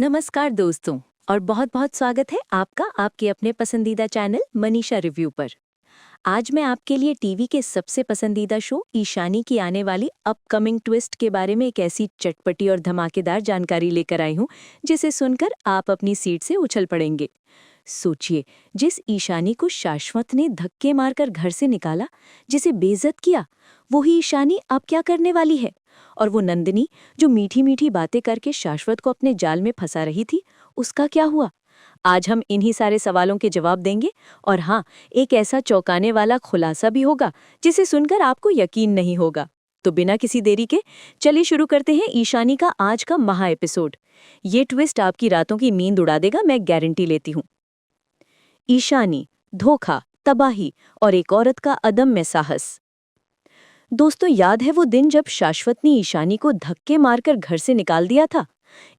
नमस्कार दोस्तों। और बहुत बहुत स्वागत है आपका आपके अपने पसंदीदा चैनल मनीषा रिव्यू पर। आज मैं आपके लिए टीवी के सबसे पसंदीदा शो ईशानी की आने वाली अपकमिंग ट्विस्ट के बारे में एक ऐसी चटपटी और धमाकेदार जानकारी लेकर आई हूँ जिसे सुनकर आप अपनी सीट से उछल पड़ेंगे। सोचिए, जिस ईशानी को शाश्वत ने धक्के मारकर घर से निकाला, जिसे बेइज्जत किया, वही ईशानी अब क्या करने वाली है? और वो नंदिनी जो मीठी मीठी बातें करके शाश्वत को अपने जाल में फंसा रही थी, उसका क्या हुआ? आज हम इन्हीं सारे सवालों के जवाब देंगे। और हाँ, एक ऐसा चौंकाने वाला खुलासा भी होगा जिसे सुनकर आपको यकीन नहीं होगा। तो बिना किसी देरी के चलिए शुरू करते हैं ईशानी का आज का महा एपिसोड। ये ट्विस्ट आपकी रातों की नींद उड़ा देगा, मैं गारंटी लेती हूँ। ईशानी, धोखा, तबाही और एक औरत का अदम्य साहस। दोस्तों, याद है वो दिन जब शाश्वत ने ईशानी को धक्के मारकर घर से निकाल दिया था?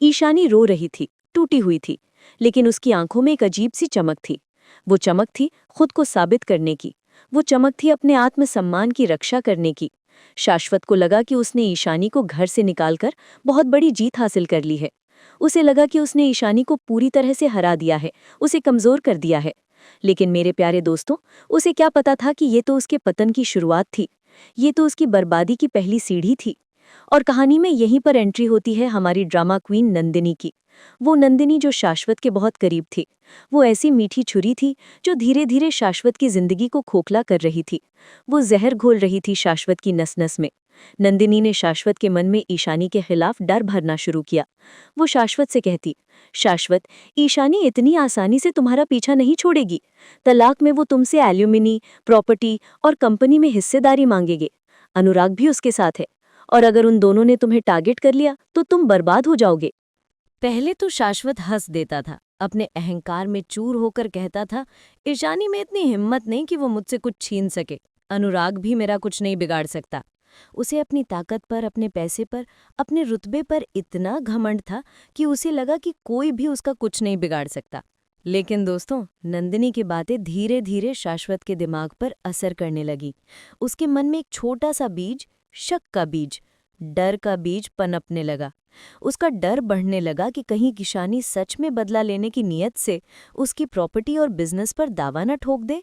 ईशानी रो रही थी, टूटी हुई थी, लेकिन उसकी आंखों में एक अजीब सी चमक थी। वो चमक थी खुद को साबित करने की। वो चमक थी अपने आत्मसम्मान की रक्षा करने की। शाश्वत को लगा कि उसने ईशानी को घर से निकालकर बहुत बड़ी जीत हासिल कर ली है। उसे लगा कि उसने ईशानी को पूरी तरह से हरा दिया है, उसे कमजोर कर दिया है। लेकिन मेरे प्यारे दोस्तों, उसे क्या पता था कि ये तो उसके पतन की शुरुआत थी। ये तो उसकी बर्बादी की पहली सीढ़ी थी। और कहानी में यहीं पर एंट्री होती है हमारी ड्रामा क्वीन नंदिनी की। वो नंदिनी जो शाश्वत के बहुत करीब थी। वो ऐसी मीठी छुरी थी जो धीरे धीरे शाश्वत की जिंदगी को खोखला कर रही थी। वो जहर घोल रही थी शाश्वत की नस नस में। नंदिनी ने शाश्वत के मन में ईशानी के खिलाफ डर भरना शुरू किया। वो शाश्वत से कहती, शाश्वत, ईशानी इतनी आसानी से तुम्हारा पीछा नहीं छोड़ेगी। तलाक में वो तुमसे एल्यूमिनी, प्रॉपर्टी और कंपनी में हिस्सेदारी मांगेगे। अनुराग भी उसके साथ है, और अगर उन दोनों ने तुम्हें टारगेट कर लिया तो तुम बर्बाद हो जाओगे। पहले तो शाश्वत हंस देता था, अपने अहंकार में चूर होकर कहता था, ईशानी में इतनी हिम्मत नहीं कि वो मुझसे कुछ छीन सके। अनुराग भी मेरा कुछ नहीं बिगाड़ सकता। उसे अपनी ताकत पर, अपने पैसे पर, अपने रुतबे पर इतना घमंड था कि उसे लगा कि कोई भी उसका कुछ नहीं बिगाड़ सकता। लेकिन दोस्तों, नंदिनी की बातें धीरे धीरे शाश्वत के दिमाग पर असर करने लगी। उसके मन में एक छोटा सा बीज, शक का बीज, डर का बीज पनपने लगा। उसका डर बढ़ने लगा कि कहीं ईशानी सच में बदला लेने की नीयत से उसकी प्रॉपर्टी और बिजनेस पर दावा न ठोक दे।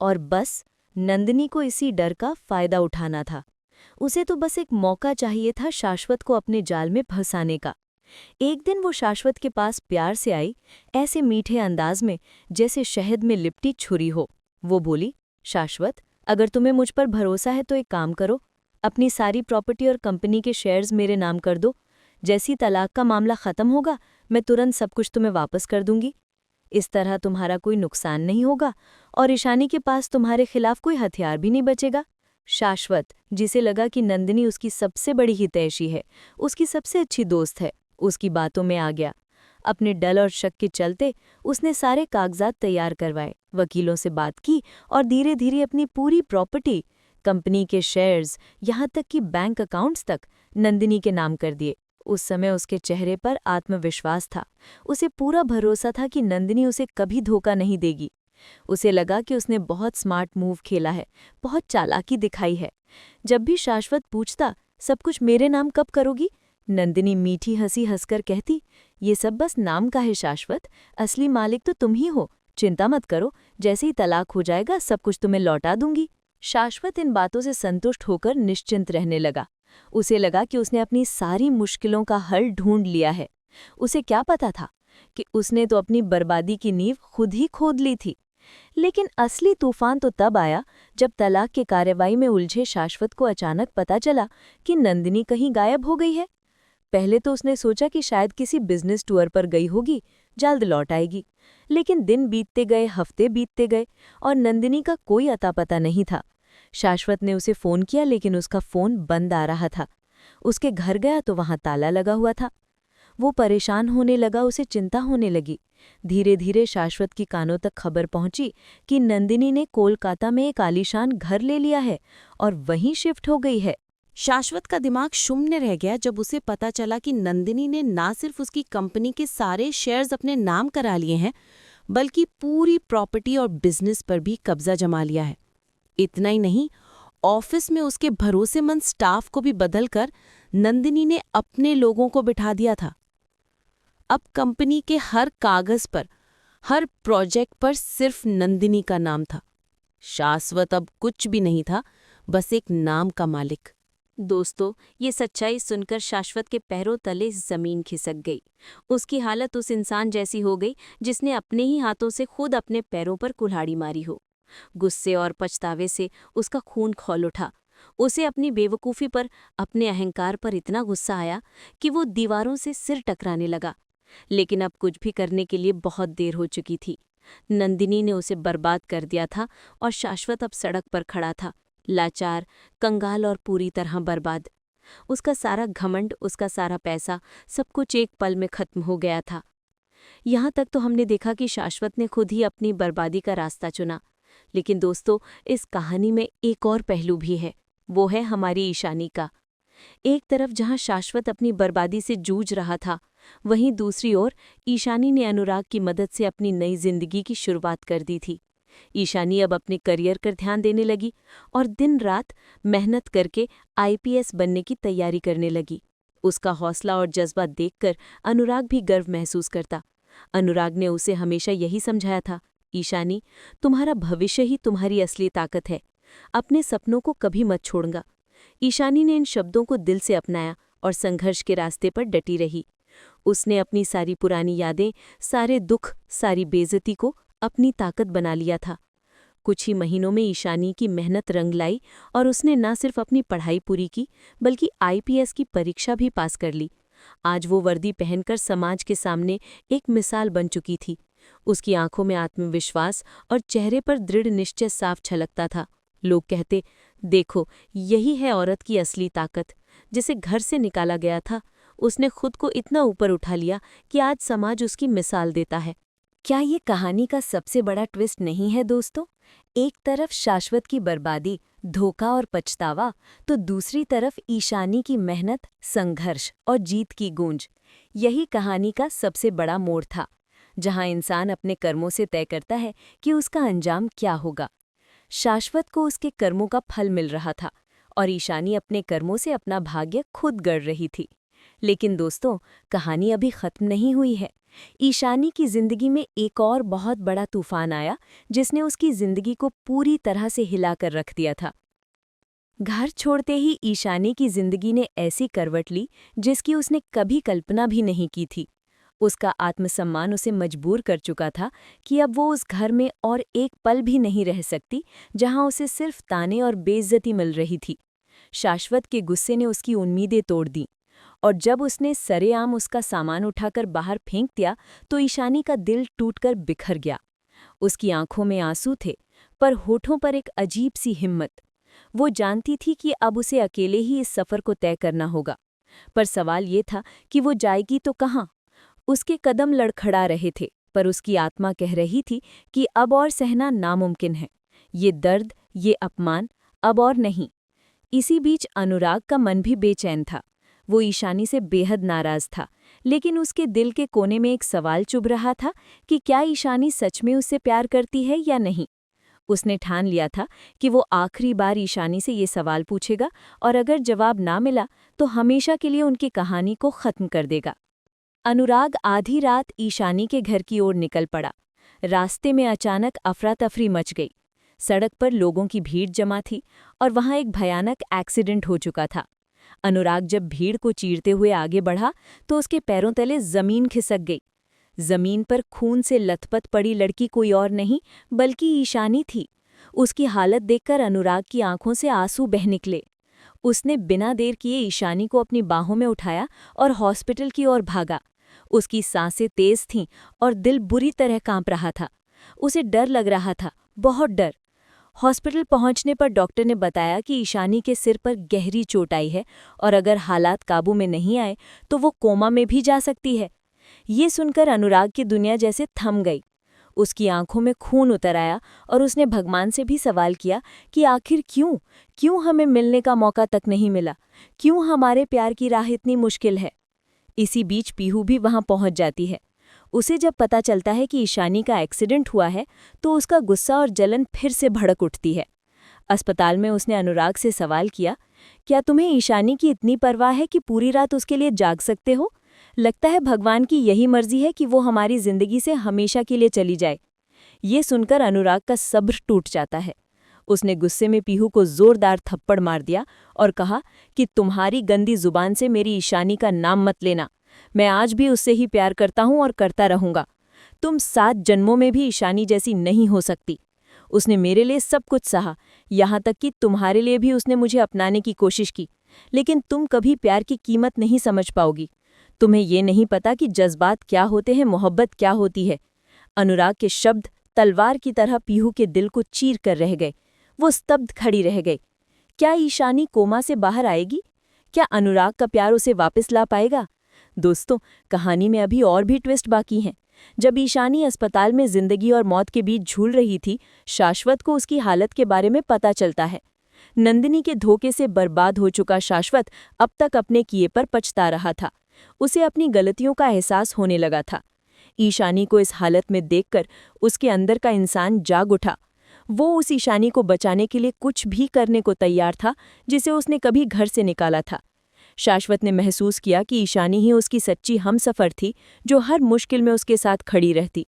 और बस नंदिनी को इसी डर का फायदा उठाना था। उसे तो बस एक मौका चाहिए था शाश्वत को अपने जाल में फंसाने का। एक दिन वो शाश्वत के पास प्यार से आई, ऐसे मीठे अंदाज में जैसे शहद में लिपटी छुरी हो। वो बोली, शाश्वत, अगर तुम्हें मुझ पर भरोसा है तो एक काम करो, अपनी सारी प्रॉपर्टी और कंपनी के शेयर्स मेरे नाम कर दो। जैसी तलाक का मामला खत्म होगा, मैं तुरंत सब कुछ तुम्हें वापस कर दूंगी। इस तरह तुम्हारा कोई नुकसान नहीं होगा और ईशानी के पास तुम्हारे खिलाफ कोई हथियार भी नहीं बचेगा। शाश्वत, जिसे लगा कि नंदिनी उसकी सबसे बड़ी हितैषी है, उसकी सबसे अच्छी दोस्त है, उसकी बातों में आ गया। अपने डर और शक के चलते उसने सारे कागजात तैयार करवाए, वकीलों से बात की और धीरे धीरे अपनी पूरी प्रॉपर्टी, कंपनी के शेयर्स, यहाँ तक कि बैंक अकाउंट्स तक नंदिनी के नाम कर दिए। उस समय उसके चेहरे पर आत्मविश्वास था। उसे पूरा भरोसा था कि नंदिनी उसे कभी धोखा नहीं देगी। उसे लगा कि उसने बहुत स्मार्ट मूव खेला है, बहुत चालाकी दिखाई है। जब भी शाश्वत पूछता, सब कुछ मेरे नाम कब करोगी, नंदिनी मीठी हंसी हंसकर कहती, ये सब बस नाम का है शाश्वत, असली मालिक तो तुम ही हो। चिंता मत करो, जैसे ही तलाक हो जाएगा सब कुछ तुम्हें लौटा दूंगी। शाश्वत इन बातों से संतुष्ट होकर निश्चिंत रहने लगा। उसे लगा कि उसने अपनी सारी मुश्किलों का हल ढूंढ लिया है। उसे क्या पता था कि उसने तो अपनी बर्बादी की नींव खुद ही खोद ली थी। लेकिन असली तूफान तो तब आया जब तलाक की कार्रवाई में उलझे शाश्वत को अचानक पता चला कि नंदिनी कहीं गायब हो गई है। पहले तो उसने सोचा कि शायद किसी बिजनेस टूर पर गई होगी, जल्द लौट आएगी। लेकिन दिन बीतते गए, हफ्ते बीतते गए और नंदिनी का कोई अता पता नहीं था। शाश्वत ने उसे फोन किया, लेकिन उसका फोन बंद आ रहा था। उसके घर गया तो वहां ताला लगा हुआ था। वो परेशान होने लगा, उसे चिंता होने लगी। धीरे धीरे शाश्वत की कानों तक खबर पहुंची कि नंदिनी ने कोलकाता में एक आलीशान घर ले लिया है और वहीं शिफ्ट हो गई है। शाश्वत का दिमाग शून्य रह गया जब उसे पता चला कि नंदिनी ने ना सिर्फ उसकी कंपनी के सारे शेयर्स अपने नाम करा लिए हैं, बल्कि पूरी प्रॉपर्टी और बिजनेस पर भी कब्जा जमा लिया है। इतना ही नहीं, ऑफिस में उसके भरोसेमंद स्टाफ को भी बदलकर नंदिनी ने अपने लोगों को बिठा दिया था। अब कंपनी के हर कागज पर, हर प्रोजेक्ट पर सिर्फ नंदिनी का नाम था। शाश्वत अब कुछ भी नहीं था, बस एक नाम का मालिक। दोस्तों, ये सच्चाई सुनकर शाश्वत के पैरों तले जमीन खिसक गई। उसकी हालत उस इंसान जैसी हो गई जिसने अपने ही हाथों से खुद अपने पैरों पर कुल्हाड़ी मारी हो। गुस्से और पछतावे से उसका खून खौल उठा। उसे अपनी बेवकूफ़ी पर, अपने अहंकार पर इतना गुस्सा आया कि वो दीवारों से सिर टकराने लगा। लेकिन अब कुछ भी करने के लिए बहुत देर हो चुकी थी। नंदिनी ने उसे बर्बाद कर दिया था और शाश्वत अब सड़क पर खड़ा था, लाचार, कंगाल और पूरी तरह बर्बाद। उसका सारा घमंड, उसका सारा पैसा, सब कुछ एक पल में खत्म हो गया था। यहाँ तक तो हमने देखा कि शाश्वत ने खुद ही अपनी बर्बादी का रास्ता चुना। लेकिन दोस्तों, इस कहानी में एक और पहलू भी है। वो है हमारी ईशानी का। एक तरफ जहाँ शाश्वत अपनी बर्बादी से जूझ रहा था, वहीं दूसरी ओर ईशानी ने अनुराग की मदद से अपनी नई जिंदगी की शुरुआत कर दी थी। ईशानी अब अपने करियर पर ध्यान देने लगी और दिन रात मेहनत करके आईपीएस बनने की तैयारी करने लगी। उसका हौसला और जज्बा देखकर अनुराग भी गर्व महसूस करता। अनुराग ने उसे हमेशा यही समझाया था, ईशानी, तुम्हारा भविष्य ही तुम्हारी असली ताकत है। अपने सपनों को कभी मत छोड़ना। ईशानी ने इन शब्दों को दिल से अपनाया और संघर्ष के रास्ते पर डटी रही। उसने अपनी सारी पुरानी यादें, सारे दुख, सारी बेइज्जती को अपनी ताकत बना लिया था। कुछ ही महीनों में ईशानी की मेहनत रंग लाई और उसने न सिर्फ अपनी पढ़ाई पूरी की, बल्कि आईपीएस की परीक्षा भी पास कर ली। आज वो वर्दी पहनकर समाज के सामने एक मिसाल बन चुकी थी। उसकी आंखों में आत्मविश्वास और चेहरे पर दृढ़ निश्चय साफ छलकता था। लोग कहते, देखो, यही है औरत की असली ताकत। जिसे घर से निकाला गया था, उसने खुद को इतना ऊपर उठा लिया कि आज समाज उसकी मिसाल देता है। क्या ये कहानी का सबसे बड़ा ट्विस्ट नहीं है दोस्तों? एक तरफ शाश्वत की बर्बादी, धोखा और पछतावा, तो दूसरी तरफ ईशानी की मेहनत, संघर्ष और जीत की गूंज। यही कहानी का सबसे बड़ा मोड़ था, जहां इंसान अपने कर्मों से तय करता है कि उसका अंजाम क्या होगा। शाश्वत को उसके कर्मों का फल मिल रहा था और ईशानी अपने कर्मों से अपना भाग्य खुद गढ़ रही थी। लेकिन दोस्तों, कहानी अभी खत्म नहीं हुई है। ईशानी की जिंदगी में एक और बहुत बड़ा तूफान आया, जिसने उसकी जिंदगी को पूरी तरह से हिलाकर रख दिया था। घर छोड़ते ही ईशानी की जिंदगी ने ऐसी करवट ली जिसकी उसने कभी कल्पना भी नहीं की थी। उसका आत्मसम्मान उसे मजबूर कर चुका था कि अब वो उस घर में और एक पल भी नहीं रह सकती जहां उसे सिर्फ ताने और बेइज्जती मिल रही थी। शाश्वत के गुस्से ने उसकी उम्मीदें तोड़ दी और जब उसने सरेआम उसका सामान उठाकर बाहर फेंक दिया तो ईशानी का दिल टूटकर बिखर गया। उसकी आंखों में आंसू थे, पर होठों पर एक अजीब सी हिम्मत। वो जानती थी कि अब उसे अकेले ही इस सफ़र को तय करना होगा, पर सवाल ये था कि वो जाएगी तो कहाँ। उसके कदम लड़खड़ा रहे थे, पर उसकी आत्मा कह रही थी कि अब और सहना नामुमकिन है। ये दर्द, ये अपमान, अब और नहीं। इसी बीच अनुराग का मन भी बेचैन था। वो ईशानी से बेहद नाराज था, लेकिन उसके दिल के कोने में एक सवाल चुभ रहा था कि क्या ईशानी सच में उससे प्यार करती है या नहीं। उसने ठान लिया था कि वो आखिरी बार ईशानी से ये सवाल पूछेगा और अगर जवाब ना मिला तो हमेशा के लिए उनकी कहानी को खत्म कर देगा। अनुराग आधी रात ईशानी के घर की ओर निकल पड़ा। रास्ते में अचानक अफरा तफरी मच गई। सड़क पर लोगों की भीड़ जमा थी और वहां एक भयानक एक्सीडेंट हो चुका था। अनुराग जब भीड़ को चीरते हुए आगे बढ़ा तो उसके पैरों तले जमीन खिसक गई। जमीन पर खून से लथपथ पड़ी लड़की कोई और नहीं बल्कि ईशानी थी। उसकी हालत देखकर अनुराग की आंखों से आंसू बह निकले। उसने बिना देर किए ईशानी को अपनी बाहों में उठाया और हॉस्पिटल की ओर भागा। उसकी सांसें तेज थीं और दिल बुरी तरह कांप रहा था। उसे डर लग रहा था, बहुत डर। हॉस्पिटल पहुंचने पर डॉक्टर ने बताया कि ईशानी के सिर पर गहरी चोट आई है और अगर हालात काबू में नहीं आए तो वो कोमा में भी जा सकती है। ये सुनकर अनुराग की दुनिया जैसे थम गई। उसकी आंखों में खून उतर आया और उसने भगवान से भी सवाल किया कि आखिर क्यों हमें मिलने का मौका तक नहीं मिला, क्यों हमारे प्यार की राह इतनी मुश्किल है। इसी बीच पीहू भी वहां पहुंच जाती है। उसे जब पता चलता है कि ईशानी का एक्सीडेंट हुआ है तो उसका गुस्सा और जलन फिर से भड़क उठती है। अस्पताल में उसने अनुराग से सवाल किया, क्या तुम्हें ईशानी की इतनी परवाह है कि पूरी रात उसके लिए जाग सकते हो? लगता है भगवान की यही मर्जी है कि वो हमारी जिंदगी से हमेशा के लिए चली जाए। ये सुनकर अनुराग का सब्र टूट जाता है। उसने गुस्से में पीहू को जोरदार थप्पड़ मार दिया और कहा कि तुम्हारी गंदी जुबान से मेरी ईशानी का नाम मत लेना। मैं आज भी उससे ही प्यार करता हूं और करता रहूंगा। तुम 7 जन्मों में भी ईशानी जैसी नहीं हो सकती। उसने मेरे लिए सब कुछ सहा, यहाँ तक कि तुम्हारे लिए भी उसने मुझे अपनाने की कोशिश की। लेकिन तुम कभी प्यार की कीमत नहीं समझ पाओगी। तुम्हें ये नहीं पता कि जज्बात क्या होते हैं, मोहब्बत क्या होती है। अनुराग के शब्द तलवार की तरह पीहू के दिल को चीर कर रह गए। वो स्तब्ध खड़ी रह गई। क्या ईशानी कोमा से बाहर आएगी? क्या अनुराग का प्यार उसे वापस ला पाएगा? दोस्तों, कहानी में अभी और भी ट्विस्ट बाकी हैं। जब ईशानी अस्पताल में जिंदगी और मौत के बीच झूल रही थी, शाश्वत को उसकी हालत के बारे में पता चलता है। नंदिनी के धोखे से बर्बाद हो चुका शाश्वत अब तक अपने किए पर पछता रहा था। उसे अपनी गलतियों का एहसास होने लगा था। ईशानी को इस हालत में देखकर उसके अंदर का इंसान जाग उठा। वो उस ईशानी को बचाने के लिए कुछ भी करने को तैयार था जिसे उसने कभी घर से निकाला था। शाश्वत ने महसूस किया कि ईशानी ही उसकी सच्ची हमसफर थी, जो हर मुश्किल में उसके साथ खड़ी रहती।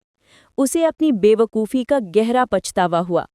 उसे अपनी बेवकूफ़ी का गहरा पछतावा हुआ।